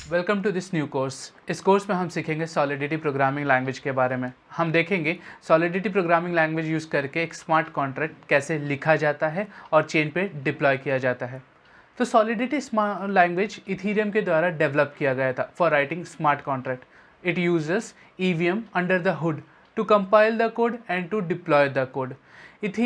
Welcome to this new course. इस course में हम सीखेंगे सॉलिडिटी प्रोग्रामिंग लैंग्वेज के बारे में। हम देखेंगे सॉलिडिटी प्रोग्रामिंग लैंग्वेज यूज़ करके एक स्मार्ट कॉन्ट्रैक्ट कैसे लिखा जाता है और चेन पे डिप्लॉय किया जाता है। तो सॉलिडिटी स्मार्ट लैंग्वेज इथीरियम के द्वारा डेवलप किया गया था for writing smart contract. It uses EVM under the hood to compile the code and to deploy the code.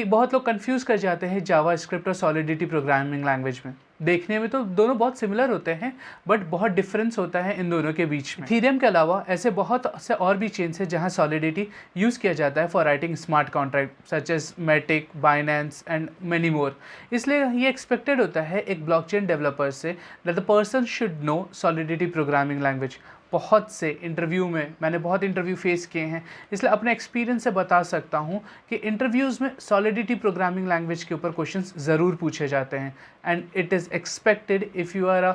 बहुत लोग कंफ्यूज कर जाते हैं जावा स्क्रिप्ट और सॉलिडिटी प्रोग्रामिंग लैंग्वेज में। देखने में तो दोनों बहुत सिमिलर होते हैं बट बहुत डिफरेंस होता है इन दोनों के बीच में। इथीरियम के अलावा ऐसे बहुत से और भी चेन्स हैं जहां सॉलिडिटी यूज़ किया जाता है for writing smart contract such as Matic, Binance and many more. इसलिए ये एक्सपेक्टेड होता है एक ब्लॉकचेन डेवलपर से that the person should know solidity programming language. बहुत से इंटरव्यू में मैंने बहुत इंटरव्यू फेस किए हैं, इसलिए अपने एक्सपीरियंस से बता सकता हूँ कि इंटरव्यूज़ में सॉलिडिटी प्रोग्रामिंग लैंग्वेज के ऊपर क्वेश्चंस ज़रूर पूछे जाते हैं। And it is expected if you are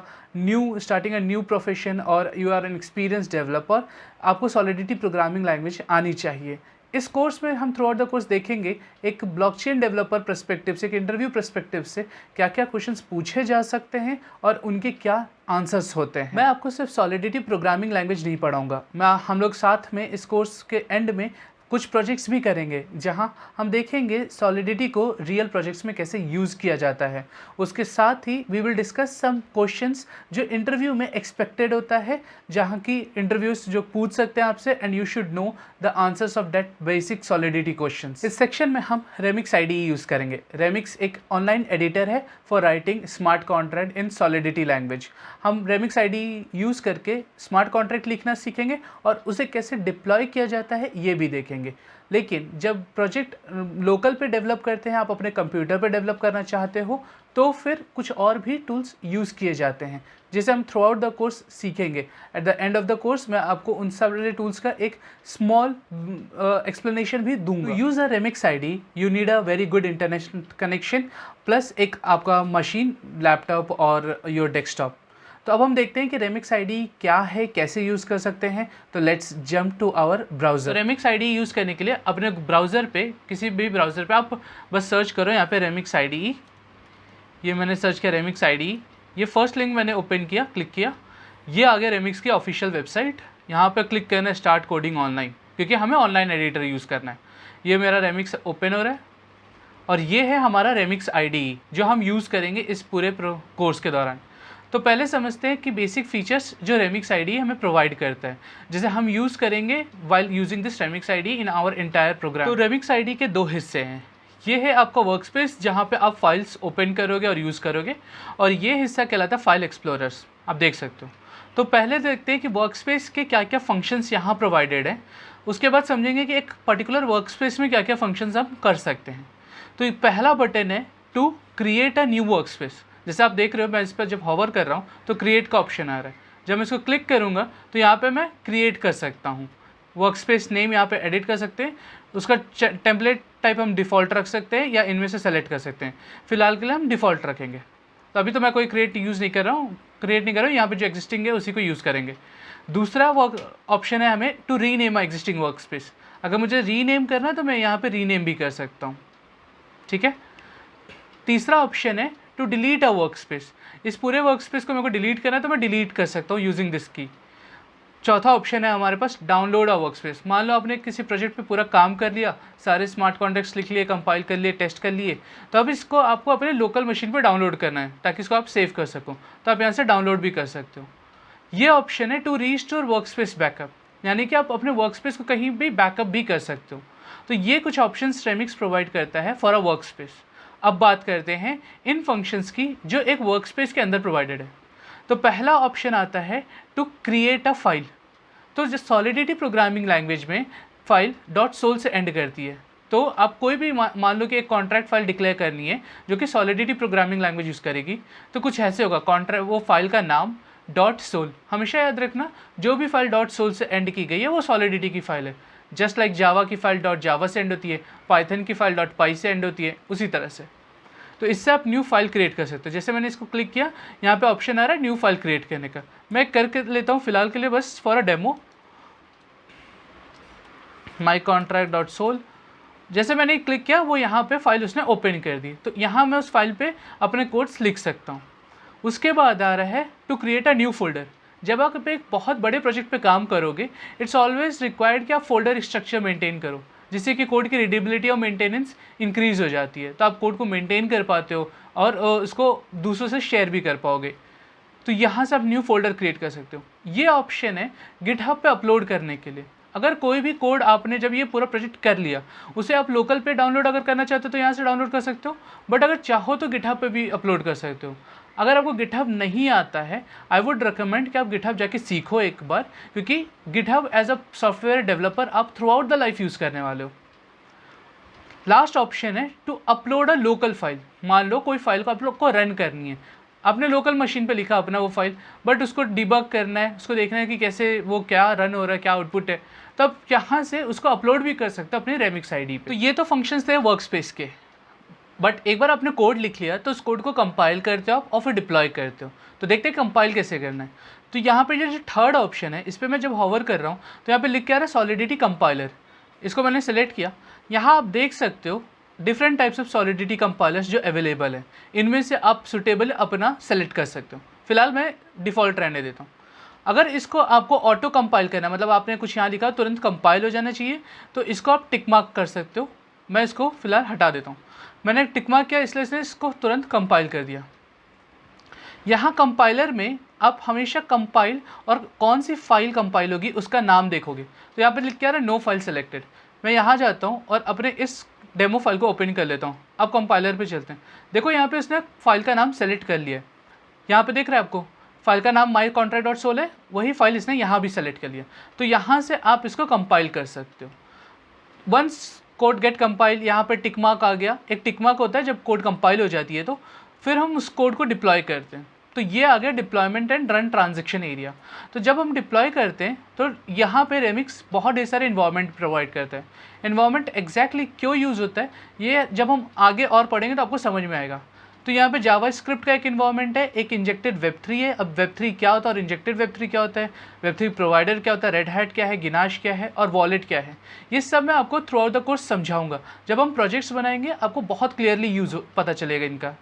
starting a new profession और you are an experience developer, आपको सॉलिडिटी प्रोग्रामिंग लैंग्वेज आनी चाहिए। इस कोर्स में हम थ्रू आउट द कोर्स देखेंगे एक ब्लॉकचेन डेवलपर पर्सपेक्टिव से, एक इंटरव्यू पर्सपेक्टिव से क्या क्या क्वेश्चंस पूछे जा सकते हैं और उनके क्या आंसर्स होते हैं। मैं आपको सिर्फ सॉलिडिटी प्रोग्रामिंग लैंग्वेज नहीं पढ़ाऊंगा, हम लोग साथ में इस कोर्स के एंड में कुछ प्रोजेक्ट्स भी करेंगे जहां हम देखेंगे सॉलिडिटी को रियल प्रोजेक्ट्स में कैसे यूज़ किया जाता है। उसके साथ ही we will discuss some questions जो इंटरव्यू में एक्सपेक्टेड होता है, जहां की इंटरव्यूज जो पूछ सकते हैं आपसे and you should know the answers of that basic solidity questions. इस सेक्शन में हम रेमिक्स आईडीई यूज़ करेंगे। रेमिक्स एक ऑनलाइन एडिटर है for writing smart contract in solidity language. हम रेमिक्स आईडीई यूज़ करके स्मार्ट कॉन्ट्रैक्ट लिखना सीखेंगे और उसे कैसे डिप्लॉय किया जाता है ये भी देखेंगे। लेकिन जब प्रोजेक्ट लोकल पे डेवलप करते हैं, आप अपने कंप्यूटर पे डेवलप करना चाहते हो, तो फिर कुछ और भी टूल्स यूज़ किए जाते हैं जिसे हम थ्रू आउट द कोर्स सीखेंगे। At the end of the course मैं आपको उन सारे टूल्स का एक स्मॉल एक्सप्लेनेशन भी दूंगा। Use a remix ID you need a very good internet connection plus एक आपका मशीन, लैपटॉप और योर डेस्कटॉप। तो अब हम देखते हैं कि रेमिक्स आईडी क्या है, कैसे यूज़ कर सकते हैं। तो let's jump to our browser. Remix IDE use करने के लिए अपने ब्राउज़र पे, किसी भी ब्राउज़र पे आप बस सर्च करो यहाँ पे रेमिक्स आईडी। ये मैंने सर्च किया रेमिक्स आईडी, ये फर्स्ट लिंक मैंने ओपन किया, क्लिक किया, ये आ गया रेमिक्स की ऑफिशियल वेबसाइट। यहाँ पे क्लिक करना है स्टार्ट कोडिंग ऑनलाइन, क्योंकि हमें ऑनलाइन एडिटर यूज़ करना है। ये मेरा रेमिक्स ओपन हो रहा है और ये है हमारा रेमिक्स आईडी जो हम यूज़ करेंगे इस पूरे कोर्स के दौरान। तो पहले समझते हैं कि बेसिक फीचर्स जो रेमिक्स आईडी हमें प्रोवाइड करता है, जैसे हम यूज़ करेंगे while using this Remix IDE in our entire program. तो रेमिक्स आईडी के दो हिस्से हैं। ये है आपका वर्क स्पेस जहाँ पे आप फाइल्स ओपन करोगे और यूज़ करोगे, और ये हिस्सा कहलाता है फाइल एक्सप्लोरर्स, आप देख सकते हो। तो पहले देखते हैं कि वर्क स्पेस के क्या क्या फंक्शंस यहाँ प्रोवाइडेड हैं, उसके बाद समझेंगे कि एक पर्टिकुलर वर्क स्पेस में क्या क्या फंक्शंस हम कर सकते हैं। तो पहला बटन है to create a new workspace. जैसे आप देख रहे हो मैं इस पर जब हॉवर कर रहा हूँ तो क्रिएट का ऑप्शन आ रहा है। जब मैं इसको क्लिक करूँगा तो यहाँ पे मैं क्रिएट कर सकता हूँ। वर्क स्पेस नेम यहाँ पे एडिट कर सकते हैं, उसका टेम्पलेट टाइप हम डिफ़ॉल्ट रख सकते हैं या इनमें से सेलेक्ट कर सकते हैं। फिलहाल के लिए हम डिफ़ॉल्ट रखेंगे। तो अभी तो मैं कोई क्रिएट यूज़ नहीं कर रहा हूँ, यहाँ पर जो एग्जिस्टिंग है उसी को यूज़ करेंगे। दूसरा वर्क ऑप्शन है हमें to rename existing workspace. अगर मुझे रीनेम करना है तो मैं यहाँ पर रीनेम भी कर सकता हूँ, ठीक है। तीसरा ऑप्शन है to delete a workspace. इस पूरे वर्क स्पेस को मेरे को डिलीट करना है तो मैं डिलीट कर सकता हूँ यूजिंग दिस की। चौथा ऑप्शन है हमारे पास डाउनलोड अ वर्क स्पेस। मान लो आपने किसी प्रोजेक्ट पे पूरा काम कर लिया, सारे स्मार्ट कॉन्ट्रैक्ट्स लिख लिए, कंपाइल कर लिए, टेस्ट कर लिए, तो अब इसको आपको अपने लोकल मशीन पर डाउनलोड करना है ताकि इसको आप सेव कर सको, तो आप यहाँ से डाउनलोड भी कर सकते हो। ये ऑप्शन है to restore workspace backup, यानी कि आप अपने वर्क स्पेस को कहीं भी बैकअप भी कर सकते हो। तो ये कुछ ऑप्शंस रेमिक्स प्रोवाइड करता है फॉर अ वर्क स्पेस। अब बात करते हैं इन फंक्शंस की जो एक वर्क स्पेस के अंदर प्रोवाइडेड है। तो पहला ऑप्शन आता है टू क्रिएट अ फाइल। तो जो सॉलिडिटी प्रोग्रामिंग लैंग्वेज में फाइल .sol से एंड करती है। तो आप कोई भी मान लो कि एक कॉन्ट्रैक्ट फाइल डिक्लेयर करनी है जो कि सॉलिडिटी प्रोग्रामिंग लैंग्वेज यूज़ करेगी, तो कुछ ऐसे होगा, कॉन्ट्रैक्ट वो फाइल का नाम .sol। हमेशा याद रखना जो भी फाइल .sol से एंड की गई है वो सॉलिडिटी की फाइल है। जस्ट लाइक जावा की फाइल .java से एंड होती है, पाइथन की फाइल .py से एंड होती है, उसी तरह से। तो इससे आप न्यू फाइल क्रिएट कर सकते हो। जैसे मैंने इसको क्लिक किया, यहाँ पे ऑप्शन आ रहा है न्यू फाइल क्रिएट करने का। मैं करके लेता हूँ फिलहाल के लिए, बस फॉर अ डेमो, माई कॉन्ट्रैक्ट.sol। जैसे मैंने क्लिक किया वो यहाँ पे फाइल उसने ओपन कर दी, तो यहाँ मैं उस फाइल पे अपने कोड्स लिख सकता हूँ। उसके बाद आ रहा है to create a new folder. जब आप एक बहुत बड़े प्रोजेक्ट पे काम करोगे, इट्स ऑलवेज रिक्वायर्ड कि आप फोल्डर स्ट्रक्चर मेंटेन करो, जिससे कि कोड की रीडेबिलिटी और मेंटेनेंस इंक्रीज हो जाती है। तो आप कोड को मेंटेन कर पाते हो और उसको दूसरों से शेयर भी कर पाओगे। तो यहाँ से आप न्यू फोल्डर क्रिएट कर सकते हो। ये ऑप्शन है गिटहब पे अपलोड करने के लिए। अगर कोई भी कोड आपने जब ये पूरा प्रोजेक्ट कर लिया, उसे आप लोकल पे डाउनलोड अगर करना चाहते हो तो यहाँ से डाउनलोड कर सकते हो, बट अगर चाहो तो गिटहब पे भी अपलोड कर सकते हो। अगर आपको गिटहब नहीं आता है, आई वुड रिकमेंड कि आप गिटहब जाके सीखो एक बार, क्योंकि GitHub as a software developer आप throughout the life use करने वाले हो। लास्ट ऑप्शन है to upload a local file. मान लो कोई फाइल को आप लोग को रन करनी है, आपने लोकल मशीन पे लिखा अपना वो फाइल, बट उसको डिबग करना है, उसको देखना है कि कैसे वो क्या रन हो रहा है, क्या आउटपुट है, तो आप यहाँ से उसको अपलोड भी कर सकते हो अपनी रेमिक्स आईडी पे। तो ये तो फंक्शंस थे वर्क स्पेस के, बट एक बार आपने कोड लिख लिया तो उस कोड को कंपाइल करते हो आप और फिर डिप्लॉय करते हो। तो देखते हैं कंपाइल कैसे करना है। तो यहाँ पे जो थर्ड ऑप्शन है, इस पर मैं जब हॉवर कर रहा हूँ तो यहाँ पे लिख के आ रहा है सॉलिडिटी कंपाइलर। इसको मैंने सेलेक्ट किया। यहाँ आप देख सकते हो different types of solidity compilers जो अवेलेबल है, इनमें से आप सुटेबल अपना सेलेक्ट कर सकते हो। फिलहाल मैं डिफ़ॉल्ट रहने देता हूँ। अगर इसको आपको ऑटो कंपाइल करना है, मतलब आपने कुछ यहाँ लिखा तुरंत कंपाइल हो जाना चाहिए, तो इसको आप टिक मार्क कर सकते हो। मैं इसको फिलहाल हटा देता हूँ। मैंने टिक मार्क किया इसलिए इसने इसको तुरंत कंपाइल कर दिया। यहाँ कंपाइलर में आप हमेशा कंपाइल और कौन सी फाइल कंपाइल होगी उसका नाम देखोगे। तो यहाँ पे लिख के आ रहा है नो फाइल सेलेक्टेड। मैं यहाँ जाता हूँ और अपने इस डेमो फाइल को ओपन कर लेता हूँ। अब कंपाइलर पे चलते हैं। देखो यहाँ पे उसने फाइल का नाम सेलेक्ट कर लिया है। यहाँ पे देख रहे हैं आपको फाइल का नाम माई कॉन्ट्रैक्ट डॉट सोल है, वही फाइल इसने यहाँ भी सेलेक्ट कर लिया। तो यहाँ से आप इसको कंपाइल कर सकते हो। वंस कोड गेट कंपाइल, यहाँ पे टिक मार्क आ गया। एक टिक मार्क होता है जब कोड कंपाइल हो जाती है, तो फिर हम उस कोड को डिप्लॉय करते हैं। तो ये आ गया deployment and run transaction area. तो जब हम डिप्लॉय करते हैं तो यहाँ पे रेमिक्स बहुत ढेर सारे इन्वायरमेंट प्रोवाइड करता है। इन्वायरमेंट एग्जैक्टली क्यों यूज़ होता है ये जब हम आगे और पढ़ेंगे तो आपको समझ में आएगा। तो यहाँ पे जावास्क्रिप्ट का एक इन्वायरमेंट है, एक इंजेक्टेड वेब3 है। अब वेब3 क्या होता है और इंजेक्टेड वेब3 क्या होता है, वेब3 प्रोवाइडर क्या होता है, रेड हैट क्या है, गिनाश क्या है और वॉलेट क्या है, ये सब मैं आपको थ्रू आउट द कोर्स समझाऊंगा। जब हम प्रोजेक्ट्स बनाएंगे आपको बहुत क्लियरली यूज़ पता चलेगा इनका।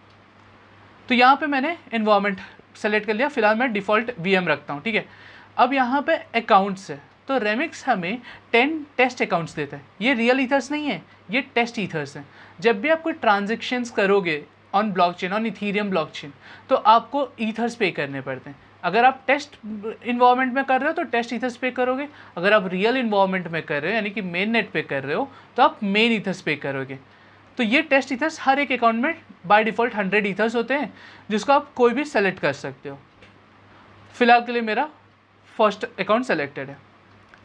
तो यहाँ पे मैंने इन्वायरमेंट सेलेक्ट कर लिया। फिलहाल मैं डिफ़ॉल्ट VM रखता हूँ, ठीक है। अब यहाँ पे अकाउंट्स है, तो रेमिक्स हमें 10 टेस्ट अकाउंट्स देता है। ये रियल ईथर्स नहीं है, ये टेस्ट ईथर्स हैं। जब भी आप कोई ट्रांजेक्शन्स करोगे on blockchain, on Ethereum blockchain, तो आपको ईथर्स पे करने पड़ते हैं। अगर आप टेस्ट इन्वायरमेंट में कर रहे हो तो टेस्ट ईथर्स पे करोगे। अगर आप रियल इन्वायरमेंट में कर रहे हो यानी कि मेन नेट पे कर रहे हो तो आप मेन ईथर्स पे करोगे। तो ये टेस्ट ईथर्स हर एक अकाउंट में बाय डिफ़ॉल्ट 100 ईथर्स होते हैं, जिसको आप कोई भी सेलेक्ट कर सकते हो। फिलहाल के लिए मेरा फर्स्ट अकाउंट सेलेक्टेड है।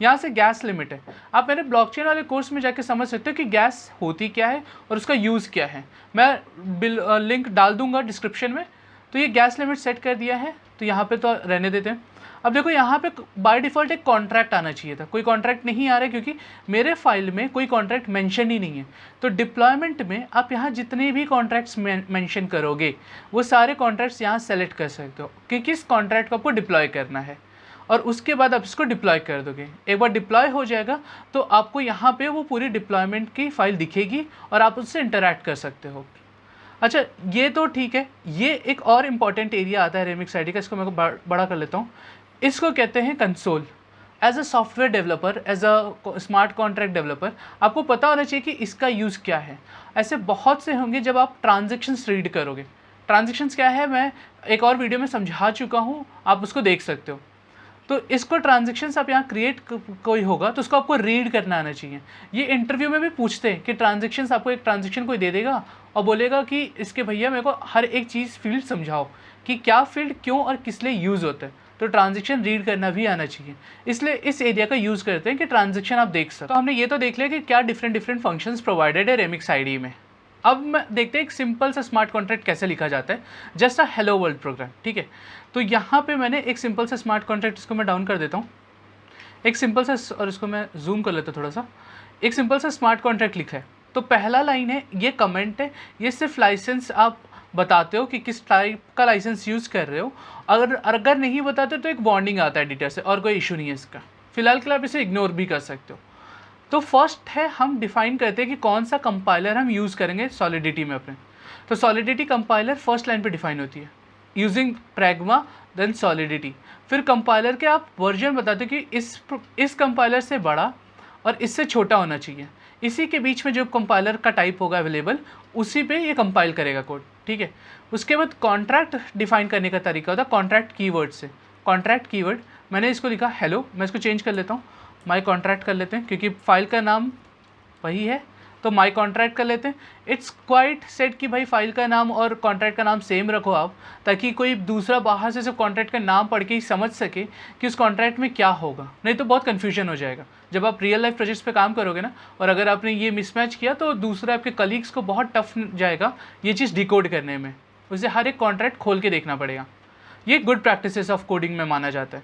यहाँ से गैस लिमिट है। आप मेरे ब्लॉकचेन वाले कोर्स में जाके समझ सकते हो कि गैस होती क्या है और उसका यूज़ क्या है। मैं लिंक डाल दूंगा डिस्क्रिप्शन में। तो ये गैस लिमिट सेट कर दिया है, तो यहाँ पे तो रहने देते हैं। अब देखो यहाँ पे बाय डिफ़ॉल्ट एक कॉन्ट्रैक्ट आना चाहिए था, कोई कॉन्ट्रैक्ट नहीं आ रहा है क्योंकि मेरे फाइल में कोई कॉन्ट्रैक्ट मेंशन ही नहीं है। तो डिप्लॉयमेंट में आप यहाँ जितने भी कॉन्ट्रैक्ट्स मेंशन करोगे वो सारे कॉन्ट्रैक्ट्स यहाँ सेलेक्ट कर सकते हो कि किस कॉन्ट्रैक्ट को आपको डिप्लॉय करना है, और उसके बाद आप इसको डिप्लॉय कर दोगे। एक बार डिप्लॉय हो जाएगा तो आपको यहाँ पे वो पूरी डिप्लॉयमेंट की फाइल दिखेगी और आप उससे इंटरैक्ट कर सकते हो। अच्छा, ये तो ठीक है। ये एक और इम्पॉर्टेंट एरिया आता है रेमिक्स आईडी का, इसको मैं बड़ा कर लेता हूँ। इसको कहते हैं console. As a software developer, as a smart contract developer, आपको पता होना चाहिए कि इसका यूज़ क्या है। ऐसे बहुत से होंगे जब आप ट्रांजेक्शन्स रीड करोगे। ट्रांजेक्शन्स क्या है मैं एक और वीडियो में समझा चुका हूँ, आप उसको देख सकते हो। तो इसको ट्रांजेक्शन्स आप यहाँ क्रिएट कोई होगा तो उसको आपको रीड करना आना चाहिए। ये इंटरव्यू में भी पूछते हैं कि ट्रांजेक्शन्स, आपको एक ट्रांजेक्शन कोई दे देगा और बोलेगा कि इसके भैया मेरे को हर एक चीज़ फील्ड समझाओ कि क्या फील्ड क्यों और किस लिए यूज़ होता है। तो ट्रांजेक्शन रीड करना भी आना चाहिए, इसलिए इस एरिया का यूज़ करते हैं कि ट्रांजेक्शन आप देख सकते हो। तो हमने ये तो देख लिया कि क्या डिफरेंट फंक्शंस प्रोवाइडेड है रेमिक्स आईडी में। अब मैं देखते हैं एक सिंपल सा स्मार्ट कॉन्ट्रैक्ट कैसे लिखा जाता है, just a hello world program, ठीक है। तो यहाँ पे मैंने एक सिंपल सा स्मार्ट कॉन्ट्रैक्ट, इसको मैं डाउन कर देता हूँ, एक सिंपल सा, और इसको मैं जूम कर लेता हूँ थोड़ा सा। एक सिंपल सा स्मार्ट कॉन्ट्रैक्ट लिखा है। तो पहला लाइन है, ये कमेंट है, ये सिर्फ लाइसेंस आप बताते हो कि किस टाइप का लाइसेंस यूज़ कर रहे हो। अगर नहीं बताते तो एक वार्निंग आता है एडिटर से, और कोई इशू नहीं है इसका। फिलहाल के लिए आप इसे इग्नोर भी कर सकते हो। तो फर्स्ट है, हम डिफाइन करते हैं कि कौन सा कंपाइलर हम यूज़ करेंगे सॉलिडिटी में अपने। तो सॉलिडिटी कंपाइलर फर्स्ट लाइन पे डिफाइन होती है। Using pragma then solidity. फिर कंपाइलर के आप वर्जन बताते हो कि इस कंपाइलर से बड़ा और इससे छोटा होना चाहिए, इसी के बीच में जो कंपाइलर का टाइप होगा अवेलेबल उसी पे ये कंपाइल करेगा कोड, ठीक है। उसके बाद कॉन्ट्रैक्ट डिफाइन करने का तरीका होता है कॉन्ट्रैक्ट कीवर्ड से। कॉन्ट्रैक्ट कीवर्ड मैंने इसको लिखा हेलो, मैं इसको चेंज कर लेता हूँ, माई कॉन्ट्रैक्ट कर लेते हैं क्योंकि फाइल का नाम वही है, तो माई कॉन्ट्रैक्ट कर लेते हैं। इट्स क्वाइट सेट कि भाई फाइल का नाम और कॉन्ट्रैक्ट का नाम सेम रखो आप, ताकि कोई दूसरा बाहर से सिर्फ कॉन्ट्रैक्ट का नाम पढ़ के ही समझ सके कि उस कॉन्ट्रैक्ट में क्या होगा, नहीं तो बहुत कन्फ्यूजन हो जाएगा जब आप रियल लाइफ प्रोजेक्ट्स पे काम करोगे ना। और अगर आपने ये मिसमैच किया तो दूसरे आपके कलीग्स को बहुत टफ जाएगा ये चीज़ डिकोड करने में, उसे हर एक कॉन्ट्रैक्ट खोल के देखना पड़ेगा। ये गुड प्रैक्टिसेस ऑफ कोडिंग में माना जाता है।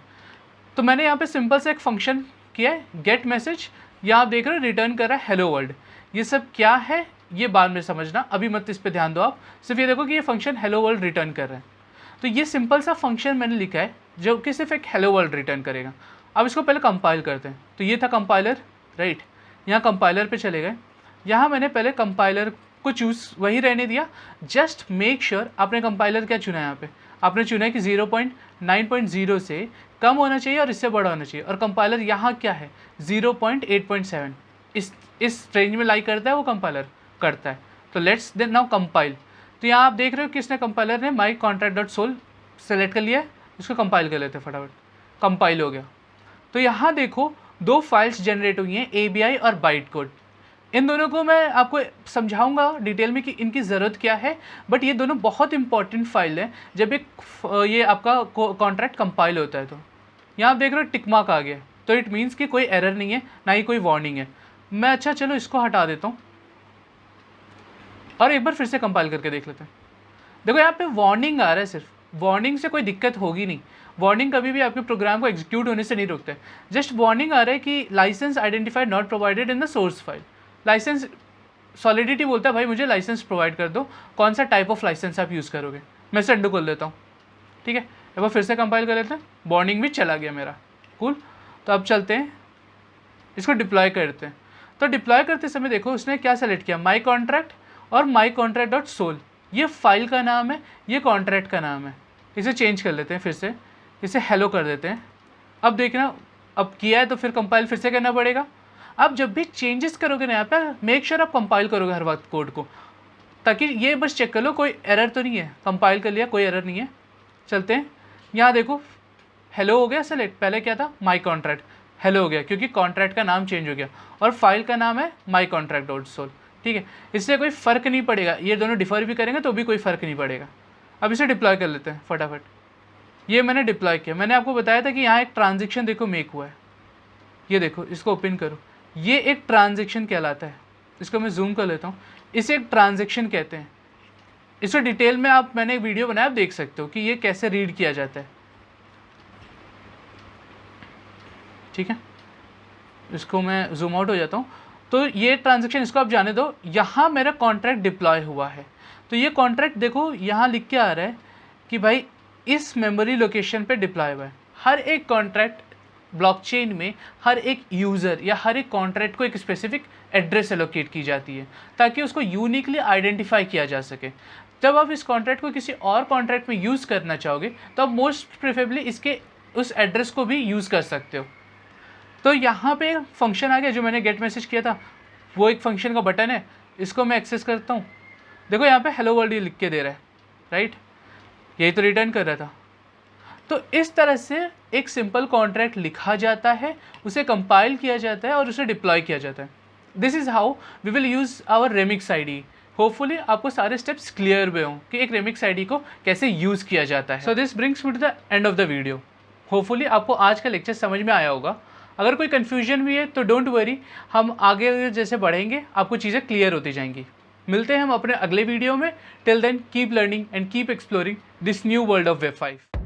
तो मैंने यहाँ पे सिंपल से एक फंक्शन किया है गेट मैसेज, यहाँ आप देख रहे हो रिटर्न कर रहा है हेलो वर्ल्ड। ये सब क्या है ये बाद में समझना, अभी मत इस पे ध्यान दो आप, सिर्फ ये देखो कि ये फंक्शन हेलो वर्ल्ड रिटर्न कर रहा है। तो ये सिंपल सा फंक्शन मैंने लिखा है जो कि सिर्फ एक हेलो वर्ल्ड रिटर्न करेगा। अब इसको पहले कंपाइल करते हैं। तो ये था कंपाइलर, राइट। यहाँ कंपाइलर पे चले गए, यहाँ मैंने पहले कंपाइलर को चूज़ वही रहने दिया। जस्ट मेक श्योर आपने कंपाइलर क्या चुना है, यहाँ पे आपने चुना है कि 0.9.0 से कम होना चाहिए और इससे बड़ा होना चाहिए। और कंपाइलर यहाँ क्या है 0.8.7, इस रेंज में लाई करता है वो कंपाइलर करता है। तो लेट्स देन नाउ कंपाइल। तो यहाँ आप देख रहे हो किसने कंपाइलर ने my contract dot sol select कर लिया है, इसको कंपाइल कर लेते हैं फटाफट। कंपाइल हो गया। तो यहाँ देखो दो फाइल्स जनरेट हुई हैं ABI और बाइट कोड। इन दोनों को मैं आपको समझाऊंगा डिटेल में कि इनकी ज़रूरत क्या है, बट ये दोनों बहुत इंपॉर्टेंट फाइल हैं जब ये आपका कॉन्ट्रैक्ट कंपाइल होता है। तो यहाँ आप देख रहे हो टिक मार्क आ गया, तो इट मीन्स कि कोई एरर नहीं है ना ही कोई वार्निंग है। मैं अच्छा चलो इसको हटा देता हूँ और एक बार फिर से कंपाइल करके देख लेते हैं। देखो यहाँ पे वार्निंग आ रहा है, सिर्फ वार्निंग से कोई दिक्कत होगी नहीं। वार्निंग कभी भी आपके प्रोग्राम को एग्जीक्यूट होने से नहीं रोकता है। जस्ट वार्निंग आ रहा है कि license identified not provided in the source file. License solidity बोलता है भाई मुझे लाइसेंस प्रोवाइड कर दो, कौन सा टाइप ऑफ लाइसेंस आप यूज़ करोगे। मैं इसे अंडू कर लेता हूँ, ठीक है। एक बार फिर से कंपाइल कर लेते हैं, वार्निंग भी चला गया मेरा, कूल। तो अब चलते हैं इसको डिप्लॉय करते हैं। तो डिप्लॉय करते समय देखो उसने क्या सेलेक्ट किया, माई कॉन्ट्रैक्ट और माई कॉन्ट्रैक्ट डॉट सोल। ये फाइल का नाम है, ये कॉन्ट्रैक्ट का नाम है। इसे चेंज कर लेते हैं, फिर से इसे हेलो कर देते हैं। अब देखना, अब किया है तो फिर कंपाइल फिर से करना पड़ेगा। अब जब भी चेंजेस करोगे ना यहाँ पर मेक श्योर आप कंपाइल करोगे हर वक्त कोड को, ताकि ये बस चेक कर लो कोई एरर तो नहीं है। कंपाइल कर लिया, कोई एरर नहीं है। चलते हैं, यहाँ देखो हेलो हो गया सेलेक्ट, पहले क्या था माई कॉन्ट्रैक्ट, हेलो हो गया क्योंकि कॉन्ट्रैक्ट का नाम चेंज हो गया और फाइल का नाम है माई कॉन्ट्रैक्ट डॉट सोल, ठीक है। इससे कोई फ़र्क नहीं पड़ेगा, ये दोनों डिफर भी करेंगे तो भी कोई फ़र्क नहीं पड़ेगा। अब इसे डिप्लॉय कर लेते हैं फटाफट। ये मैंने डिप्लॉय किया, मैंने आपको बताया था कि यहाँ एक ट्रांजेक्शन देखो मेक हुआ है, ये देखो इसको ओपन करो, ये एक ट्रांजेक्शन कहलाता है। इसको मैं जूम कर लेता हूँ, इसे एक ट्रांजेक्शन कहते हैं। इसको डिटेल में मैंने एक वीडियो बनाया, आप देख सकते हो कि ये कैसे रीड किया जाता है, ठीक है। इसको मैं जूम आउट हो जाता हूँ। तो ये ट्रांजेक्शन इसको आप जाने दो। यहाँ मेरा कॉन्ट्रैक्ट डिप्लॉय हुआ है, तो ये कॉन्ट्रैक्ट देखो यहाँ लिख के आ रहा है कि भाई इस मेमोरी लोकेशन पे डिप्लॉय हुआ है। हर एक कॉन्ट्रैक्ट ब्लॉकचेन में हर एक यूज़र या हर एक कॉन्ट्रैक्ट को एक स्पेसिफिक एड्रेस एलोकेट की जाती है ताकि उसको यूनिकली आइडेंटिफाई किया जा सके। जब आप इस कॉन्ट्रैक्ट को किसी और कॉन्ट्रैक्ट में यूज़ करना चाहोगे तो आप मोस्ट प्रेफरेबली इसके उस एड्रेस को भी यूज़ कर सकते हो। तो यहाँ पे फंक्शन आ गया जो मैंने गेट मैसेज किया था, वो एक फंक्शन का बटन है, इसको मैं एक्सेस करता हूँ। देखो यहाँ पे हेलो वर्ल्ड लिख के दे रहा है, राइट, यही तो रिटर्न कर रहा था। तो इस तरह से एक सिंपल कॉन्ट्रैक्ट लिखा जाता है, उसे कंपाइल किया जाता है और उसे डिप्लॉय किया जाता है। This is how we will use our Remix IDE. Hopefully आपको सारे स्टेप्स क्लियर हुए हों कि एक रेमिक्स आईडी को कैसे यूज़ किया जाता है। So this brings me to the end of the video. Hopefully आपको आज का लेक्चर समझ में आया होगा। अगर कोई कन्फ्यूजन भी है तो डोंट वरी, हम आगे जैसे बढ़ेंगे आपको चीज़ें क्लियर होती जाएंगी। मिलते हैं हम अपने अगले वीडियो में। Till then keep learning and keep exploring this new world of web 5।